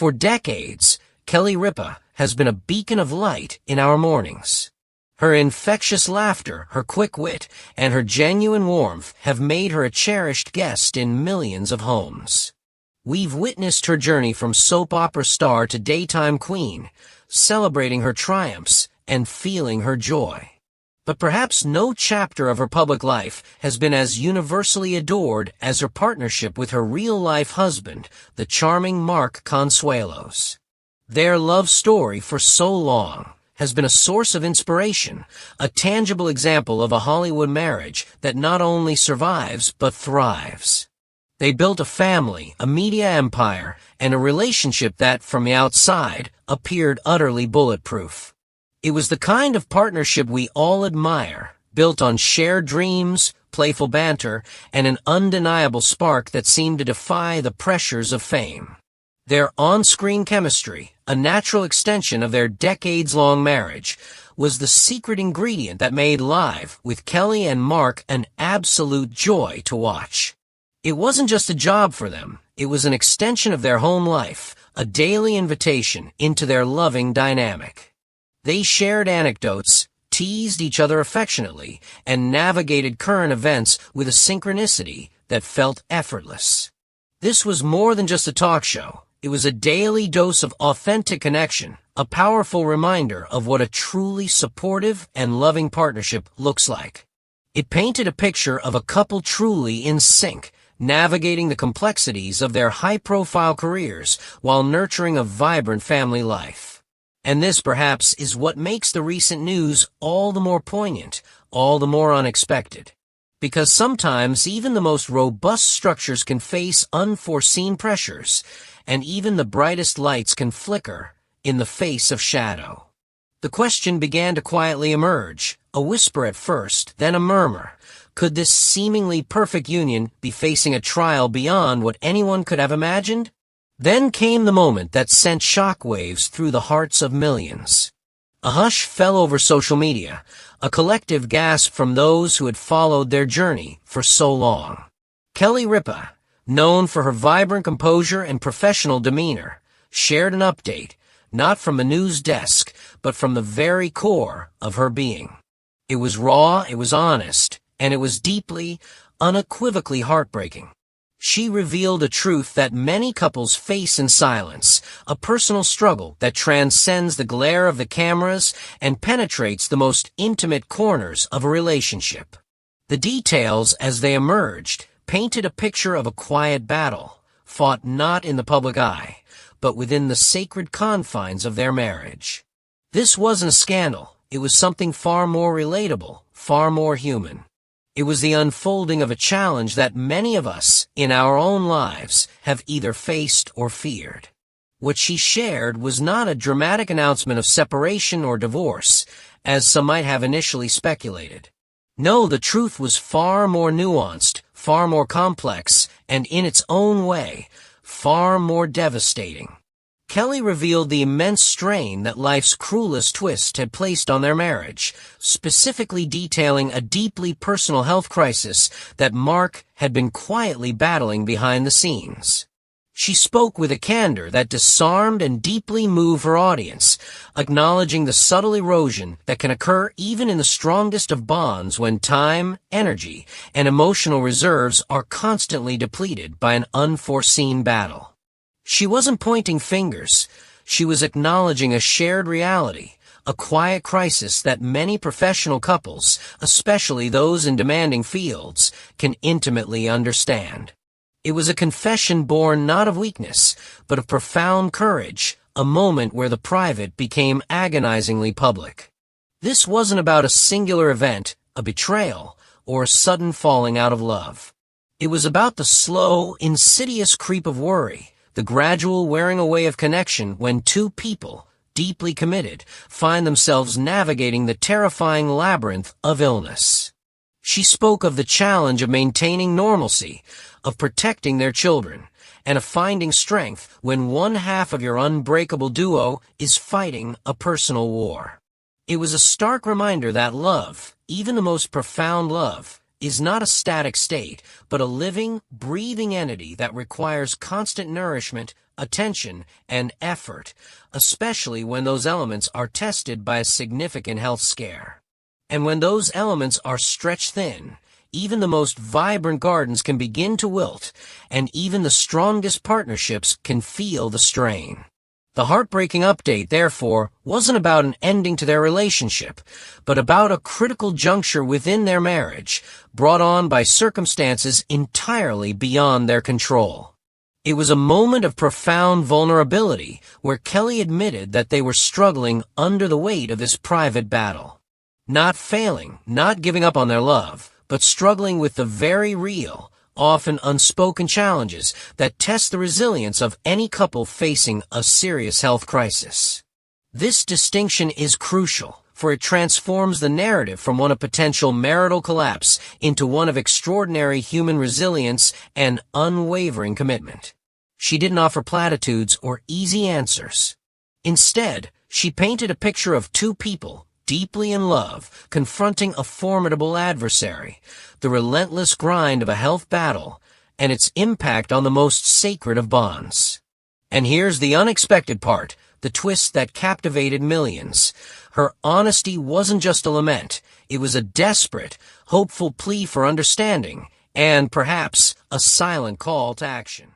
For decades, Kelly Ripa has been a beacon of light in our mornings. Her infectious laughter, her quick wit, and her genuine warmth have made her a cherished guest in millions of homes. We've witnessed her journey from soap opera star to daytime queen, celebrating her triumphs and feeling her joy. But perhaps no chapter of her public life has been as universally adored as her partnership with her real-life husband, the charming Mark Consuelos. Their love story for so long has been a source of inspiration, a tangible example of a Hollywood marriage that not only survives but thrives. They built a family, a media empire, and a relationship that, from the outside, appeared utterly bulletproof. It was the kind of partnership we all admire, built on shared dreams, playful banter, and an undeniable spark that seemed to defy the pressures of fame. Their on-screen chemistry, a natural extension of their decades-long marriage, was the secret ingredient that made Live with Kelly and Mark an absolute joy to watch. It wasn't just a job for them, it was an extension of their home life, a daily invitation into their loving dynamic. They shared anecdotes, teased each other affectionately, and navigated current events with a synchronicity that felt effortless. This was more than just a talk show. It was a daily dose of authentic connection, a powerful reminder of what a truly supportive and loving partnership looks like. It painted a picture of a couple truly in sync, navigating the complexities of their high-profile careers while nurturing a vibrant family life. And this, perhaps, is what makes the recent news all the more poignant, all the more unexpected. Because sometimes even the most robust structures can face unforeseen pressures, and even the brightest lights can flicker in the face of shadow. The question began to quietly emerge, a whisper at first, then a murmur. Could this seemingly perfect union be facing a trial beyond what anyone could have imagined? Then came the moment that sent shockwaves through the hearts of millions. A hush fell over social media, a collective gasp from those who had followed their journey for so long. Kelly Ripa, known for her vibrant composure and professional demeanor, shared an update, not from a news desk, but from the very core of her being. It was raw, it was honest, and it was deeply, unequivocally heartbreaking. She revealed a truth that many couples face in silence, a personal struggle that transcends the glare of the cameras and penetrates the most intimate corners of a relationship. The details, as they emerged, painted a picture of a quiet battle, fought not in the public eye, but within the sacred confines of their marriage. This wasn't a scandal. It was something far more relatable, far more human. It was the unfolding of a challenge that many of us, in our own lives, have either faced or feared. What she shared was not a dramatic announcement of separation or divorce, as some might have initially speculated. No, the truth was far more nuanced, far more complex, and in its own way, far more devastating. Kelly revealed the immense strain that life's cruelest twist had placed on their marriage, specifically detailing a deeply personal health crisis that Mark had been quietly battling behind the scenes. She spoke with a candor that disarmed and deeply moved her audience, acknowledging the subtle erosion that can occur even in the strongest of bonds when time, energy, and emotional reserves are constantly depleted by an unforeseen battle. She wasn't pointing fingers. She was acknowledging a shared reality, a quiet crisis that many professional couples, especially those in demanding fields, can intimately understand. It was a confession born not of weakness, but of profound courage, a moment where the private became agonizingly public. This wasn't about a singular event, a betrayal, or a sudden falling out of love. It was about the slow, insidious creep of worry, the gradual wearing away of connection when two people, deeply committed, find themselves navigating the terrifying labyrinth of illness. She spoke of the challenge of maintaining normalcy, of protecting their children, and of finding strength when one half of your unbreakable duo is fighting a personal war. It was a stark reminder that love, even the most profound love, is not a static state, but a living, breathing entity that requires constant nourishment, attention, and effort, especially when those elements are tested by a significant health scare. And when those elements are stretched thin, even the most vibrant gardens can begin to wilt, and even the strongest partnerships can feel the strain. The heartbreaking update, therefore, wasn't about an ending to their relationship, but about a critical juncture within their marriage, brought on by circumstances entirely beyond their control. It was a moment of profound vulnerability, where Kelly admitted that they were struggling under the weight of this private battle. Not failing, not giving up on their love, but struggling with the very real, often unspoken challenges that test the resilience of any couple facing a serious health crisis. This distinction is crucial, for it transforms the narrative from one of potential marital collapse into one of extraordinary human resilience and unwavering commitment. She didn't offer platitudes or easy answers. Instead, she painted a picture of two people, deeply in love, confronting a formidable adversary, the relentless grind of a health battle, and its impact on the most sacred of bonds. And here's the unexpected part, the twist that captivated millions. Her honesty wasn't just a lament, it was a desperate, hopeful plea for understanding, and perhaps a silent call to action.